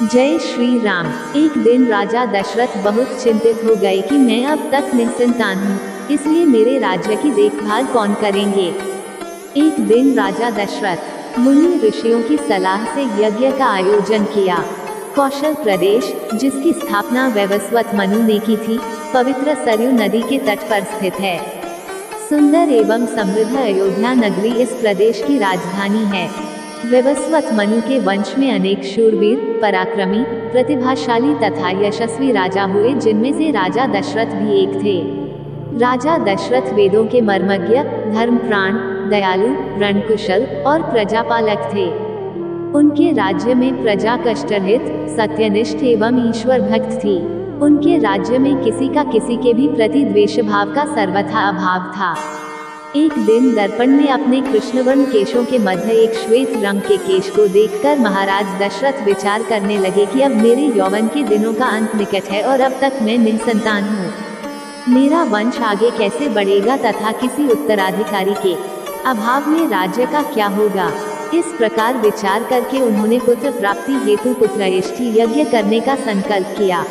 जय श्री राम। एक दिन राजा दशरथ बहुत चिंतित हो गए कि मैं अब तक निसंतान हूँ, इसलिए मेरे राज्य की देखभाल कौन करेंगे। एक दिन राजा दशरथ मुनि ऋषियों की सलाह से यज्ञ का आयोजन किया। कौशल प्रदेश, जिसकी स्थापना वैवस्वत मनु ने की थी, पवित्र सरयू नदी के तट पर स्थित है। सुंदर एवं समृद्ध अयोध्या नगरी इस प्रदेश की राजधानी है। वैवस्वत मनु के वंश में अनेक शूरवीर, पराक्रमी, प्रतिभाशाली तथा यशस्वी राजा हुए, जिनमें से राजा दशरथ भी एक थे। राजा दशरथ वेदों के मर्मज्ञ, धर्मप्राण, दयालु, रणकुशल और प्रजापालक थे। उनके राज्य में प्रजा कष्टरहित, सत्यनिष्ठ एवं ईश्वर भक्त थी। उनके राज्य में किसी का किसी के भी प्रति द्वेष भाव का सर्वथा अभाव था। एक दिन दर्पण में अपने कृष्णवर्ण केशों के मध्य एक श्वेत रंग के केश को देखकर महाराज दशरथ विचार करने लगे कि अब मेरे यौवन के दिनों का अंत निकट है और अब तक मैं निसंतान हूँ। मेरा वंश आगे कैसे बढ़ेगा तथा किसी उत्तराधिकारी के अभाव में राज्य का क्या होगा। इस प्रकार विचार करके उन्होंने पुत्र प्राप्ति हेतु पुत्रयष्टि यज्ञ करने का संकल्प किया।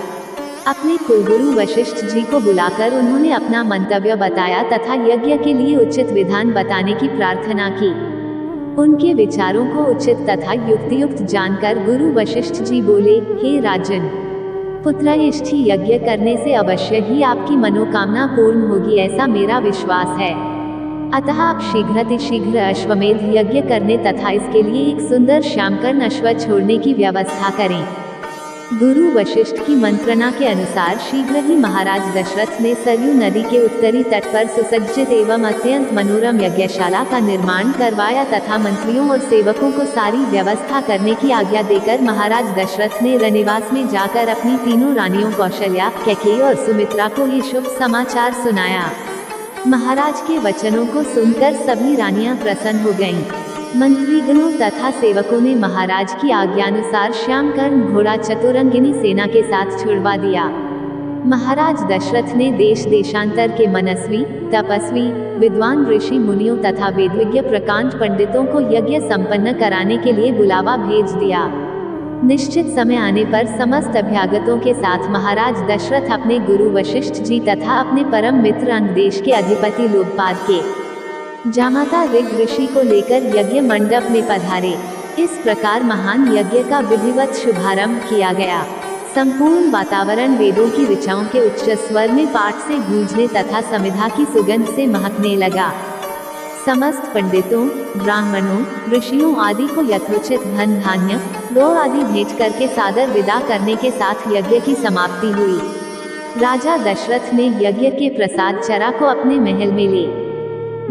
अपने कुलगुरु वशिष्ठ जी को बुलाकर उन्होंने अपना मंतव्य बताया तथा यज्ञ के लिए उचित विधान बताने की प्रार्थना की। उनके विचारों को उचित तथा युक्तियुक्त जानकर गुरु वशिष्ठ जी बोले, हे राजन, पुत्रयष्टि यज्ञ करने से अवश्य ही आपकी मनोकामना पूर्ण होगी, ऐसा मेरा विश्वास है। अतः आप शीघ्रातिशीघ्र अश्वमेध यज्ञ करने तथा इसके लिए एक सुंदर श्यामकर्ण अश्व छोड़ने की व्यवस्था करें। गुरु वशिष्ठ की मंत्रणा के अनुसार शीघ्र ही महाराज दशरथ ने सरयू नदी के उत्तरी तट पर सुसज्जित एवं अत्यंत मनोरम यज्ञशाला का निर्माण करवाया तथा मंत्रियों और सेवकों को सारी व्यवस्था करने की आज्ञा देकर महाराज दशरथ ने रनिवास में जाकर अपनी तीनों रानियों कौशल्या, कैकेयी और सुमित्रा को ये शुभ समाचार सुनाया। महाराज के वचनों को सुनकर सभी रानियां प्रसन्न हो गईं। मंत्रीगणों तथा सेवकों ने महाराज की आज्ञानुसार श्यामकर्ण घोड़ा चतुरंगिनी सेना के साथ छुड़वा दिया। महाराज दशरथ ने देश देशांतर के मनस्वी, तपस्वी, विद्वान ऋषि मुनियों तथा वेदविज्ञ प्रकांड पंडितों को यज्ञ संपन्न कराने के लिए बुलावा भेज दिया। निश्चित समय आने पर समस्त अभ्यागतों के साथ महाराज दशरथ अपने गुरु वशिष्ठ जी तथा अपने परम मित्र अंगदेश के अधिपति लोकपाल के जामाता ऋग ऋषि को लेकर यज्ञ मंडप में पधारे। इस प्रकार महान यज्ञ का विधिवत शुभारंभ किया गया। संपूर्ण वातावरण वेदों की ऋचाओं के उच्च स्वर में पाठ से गूंजने तथा समिधा की सुगंध से महकने लगा। समस्त पंडितों, ब्राह्मणों, ऋषियों आदि को यथोचित धन धान्य, गौ आदि भेंट करके सादर विदा करने के साथ यज्ञ की समाप्ति हुई। राजा दशरथ ने यज्ञ के प्रसाद चरा को अपने महल में ले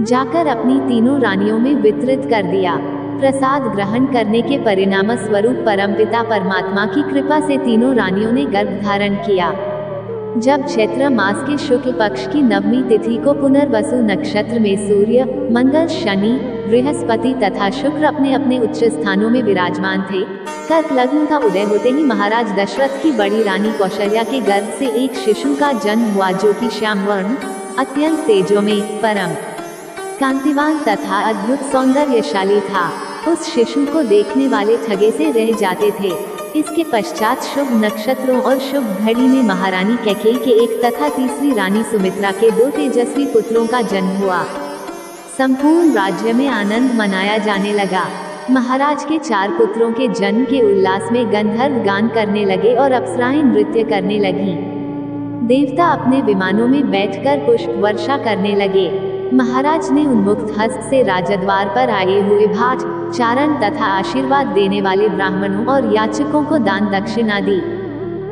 जाकर अपनी तीनों रानियों में वितरित कर दिया। प्रसाद ग्रहण करने के परिणाम स्वरूप परमपिता परमात्मा की कृपा से तीनों रानियों ने गर्भ धारण किया। जब चैत्र मास के शुक्ल पक्ष की नवमी तिथि को पुनर्वसु नक्षत्र में सूर्य, मंगल, शनि, बृहस्पति तथा शुक्र अपने अपने उच्च स्थानों में विराजमान थे, कर्क लग्न का उदय होते ही महाराज दशरथ की बड़ी रानी कौशल्या के गर्भ से एक शिशु का जन्म हुआ, जो कि श्यामवर्ण, अत्यंत तेजोमय, परम कांतिवान तथा अद्भुत सौंदर्यशाली था। उस शिशु को देखने वाले ठगे से रह जाते थे। इसके पश्चात शुभ नक्षत्रों और शुभ घड़ी में महारानी कैकेयी के एक तथा तीसरी रानी सुमित्रा के 2 तेजस्वी पुत्रों का जन्म हुआ। संपूर्ण राज्य में आनंद मनाया जाने लगा। महाराज के 4 पुत्रों के जन्म के उल्लास में गंधर्व गान करने लगे और अप्सराएं नृत्य करने लगीं। देवता अपने विमानों में बैठकर पुष्प वर्षा करने लगे। महाराज ने उन्मुक्त हस्त से राजद्वार पर आए हुए भाट, चारण तथा आशीर्वाद देने वाले ब्राह्मणों और याचकों को दान दक्षिणा दी।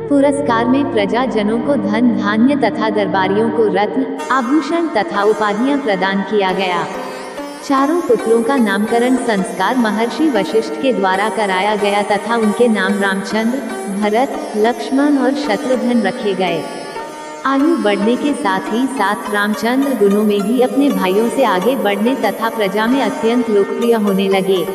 पुरस्कार में प्रजाजनों को धन धान्य तथा दरबारियों को रत्न, आभूषण तथा उपाधियां प्रदान किया गया। चारों पुत्रों का नामकरण संस्कार महर्षि वशिष्ठ के द्वारा कराया गया तथा उनके नाम रामचंद्र, भरत, लक्ष्मण और शत्रुघ्न रखे गए। आयु बढ़ने के साथ ही साथ रामचंद्र गुणों में भी अपने भाइयों से आगे बढ़ने तथा प्रजा में अत्यंत लोकप्रिय होने लगे।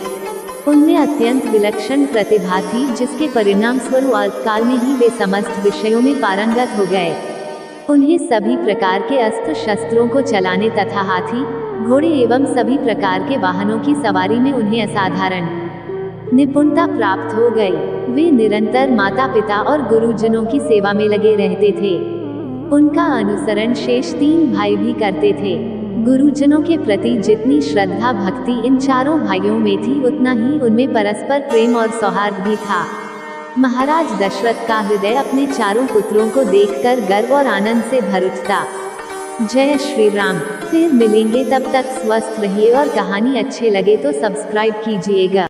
उनमें अत्यंत विलक्षण प्रतिभा थी, जिसके परिणाम स्वरूप अल्पकाल में ही वे समस्त विषयों में पारंगत हो गए। उन्हें सभी प्रकार के अस्त्र शस्त्रों को चलाने तथा हाथी, घोड़े एवं सभी प्रकार के वाहनों की सवारी में उन्हें असाधारण निपुणता प्राप्त हो गई। वे निरंतर माता पिता और गुरुजनों की सेवा में लगे रहते थे। उनका अनुसरण शेष 3 भाई भी करते थे। गुरुजनों के प्रति जितनी श्रद्धा भक्ति इन चारों भाइयों में थी, उतना ही उनमें परस्पर प्रेम और सौहार्द भी था। महाराज दशरथ का हृदय अपने चारों पुत्रों को देखकर गर्व और आनंद से भर उठता। जय श्री राम। फिर मिलेंगे, तब तक स्वस्थ रहिए और कहानी अच्छे लगे तो सब्सक्राइब कीजिएगा।